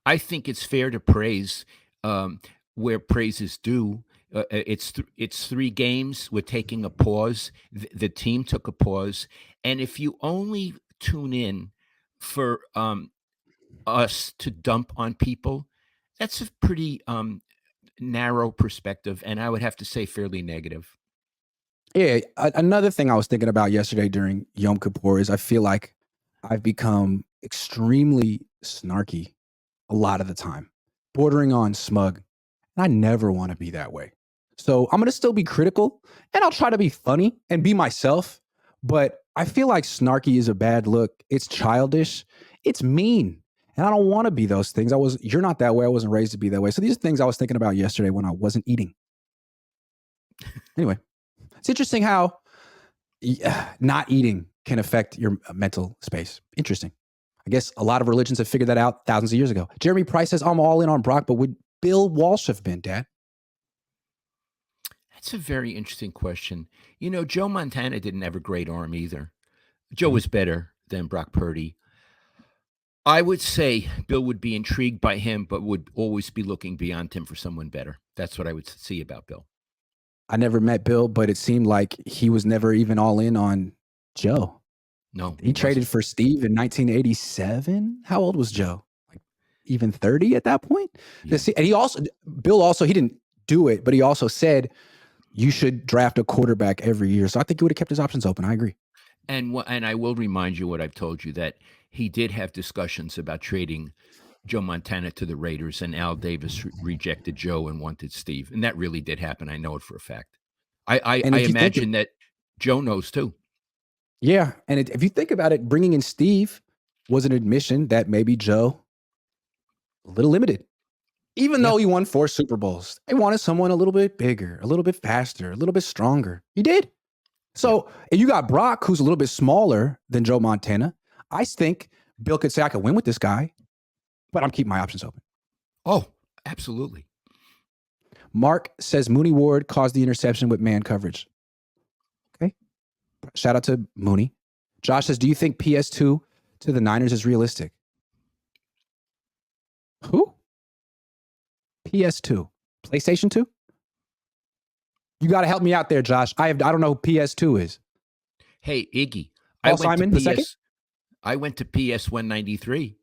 I think it's fair to praise um, where praise is due. It's 3 games. We're taking a pause. The team took a pause, and if you only tune in for us to dump on people, that's a pretty narrow perspective, and I would have to say fairly negative. Yeah, another thing I was thinking about yesterday during Yom Kippur is I feel like I've become extremely snarky a lot of the time, bordering on smug. And I never want to be that way. So I'm going to still be critical and I'll try to be funny and be myself. But I feel like snarky is a bad look. It's childish. It's mean. And I don't want to be those things. You're not that way. I wasn't raised to be that way. So these are things I was thinking about yesterday when I wasn't eating. Anyway, it's interesting how not eating can affect your mental space. Interesting. I guess a lot of religions have figured that out thousands of years ago. Jeremy Price says, I'm all in on Brock, but would Bill Walsh have been, Dad? That's a very interesting question. Joe Montana didn't have a great arm either. Joe Mhm. was better than Brock Purdy. I would say Bill would be intrigued by him, but would always be looking beyond him for someone better. That's what I would see about Bill. I never met Bill, but it seemed like he was never even all in on Joe. No, He traded for Steve in 1987. How old was Joe? Like even 30 at that point? Yeah. And Bill also, he didn't do it, but he also said you should draft a quarterback every year. So I think he would have kept his options open. I agree. And I will remind you what I've told you, that he did have discussions about trading Joe Montana to the Raiders, and Al Davis rejected Joe and wanted Steve, and that really did happen. I know it for a fact. I And if you think imagine that Joe knows too. Yeah. And if you think about it, bringing in Steve was an admission that maybe Joe a little limited. Even Yeah. though he won 4 Super Bowls, they wanted someone a little bit bigger, a little bit faster, a little bit stronger. He did. So and you got Brock, who's a little bit smaller than Joe Montana. I think Bill could say, I could win with this guy, but I'm keeping my options open. Oh, absolutely. Mark says Mooney Ward caused the interception with man coverage. Okay. Shout out to Mooney. Josh says, do you think PS2 to the Niners is realistic? Who? PS2. PlayStation 2? You got to help me out there, Josh. I don't know who PS2 is. Hey, Iggy. Paul Simon, the second? I went to PS 193.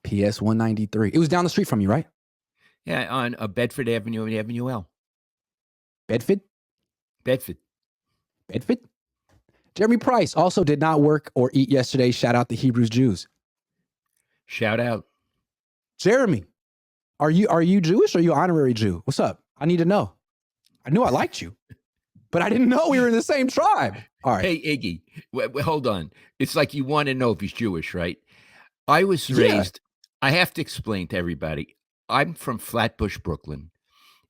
PS 193. It was down the street from you, right? Yeah, on Bedford Avenue and Avenue L. Bedford? Bedford. Jeremy Price also did not work or eat yesterday. Shout out the Hebrews Jews. Shout out. Jeremy, are you Jewish or are you honorary Jew? What's up? I need to know. I knew I liked you, but I didn't know we were in the same tribe. All right. Hey, Iggy, hold on. It's like you want to know if he's Jewish, right? I was raised, I have to explain to everybody, I'm from Flatbush, Brooklyn.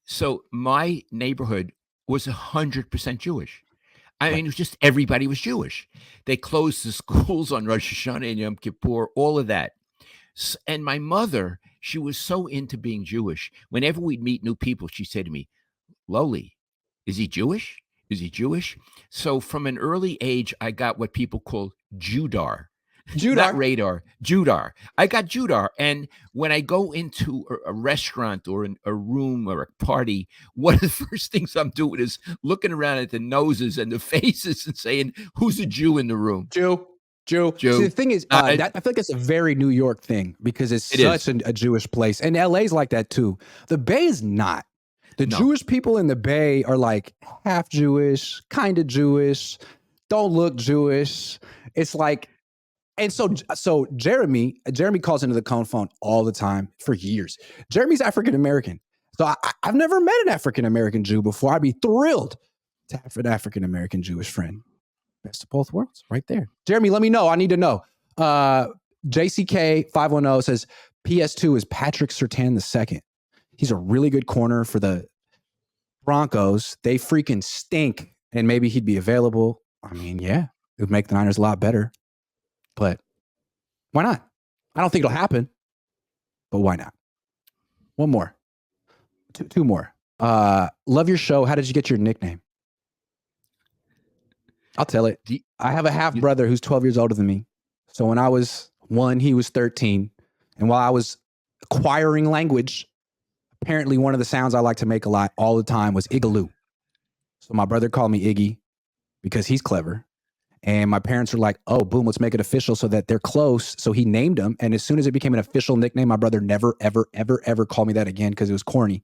So my neighborhood was 100% Jewish. I mean, it was just everybody was Jewish. They closed the schools on Rosh Hashanah and Yom Kippur, all of that. And my mother, she was so into being Jewish. Whenever we'd meet new people, she'd say to me, Lowell, is he Jewish? Is he Jewish? So from an early age, I got what people call Judar. Not radar, Judar. I got Judar. And when I go into a restaurant or a room or a party, one of the first things I'm doing is looking around at the noses and the faces and saying, who's a Jew in the room? Jew. See, the thing is, I feel like it's a very New York thing because it's such a Jewish place. And LA's like that too. The Bay is not. The Jewish people in the Bay are like half Jewish, kind of Jewish, don't look Jewish. It's like, and so Jeremy calls into the Cohn phone all the time for years. Jeremy's African-American. So I've never met an African-American Jew before. I'd be thrilled to have an African-American Jewish friend. Best of both worlds right there. Jeremy, let me know. I need to know. JCK510 says PS2 is Patrick Surtain II. He's a really good corner for the Broncos. They freaking stink. And maybe he'd be available. I mean, yeah, it would make the Niners a lot better. But why not? I don't think it'll happen. But why not? One more. Two more. Love your show. How did you get your nickname? I'll tell it. I have a half brother who's 12 years older than me. So when I was 1, he was 13. And while I was acquiring language. Apparently, one of the sounds I like to make a lot all the time was Igaloo. So my brother called me Iggy because he's clever. And my parents were like, oh, boom, let's make it official so that they're close. So he named him. And as soon as it became an official nickname, my brother never, ever, ever, ever called me that again because it was corny.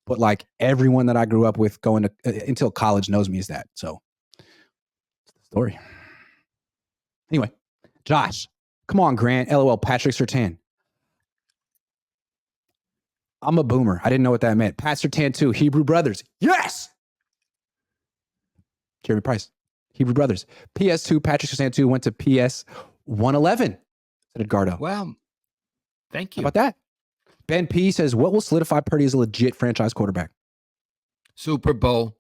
But like everyone that I grew up with going to until college knows me as that. So that's the story. Anyway, Josh, come on, Grant. LOL, Patrick Surtain. I'm a boomer. I didn't know what that meant. Pat Surtain too. Hebrew Brothers. Yes. Jeremy Price. Hebrew Brothers. PS2, Patrick Surtain 2 went to PS 111. Said Edgardo. Well, thank you. How about that? Ben P says, what will solidify Purdy as a legit franchise quarterback? Super Bowl.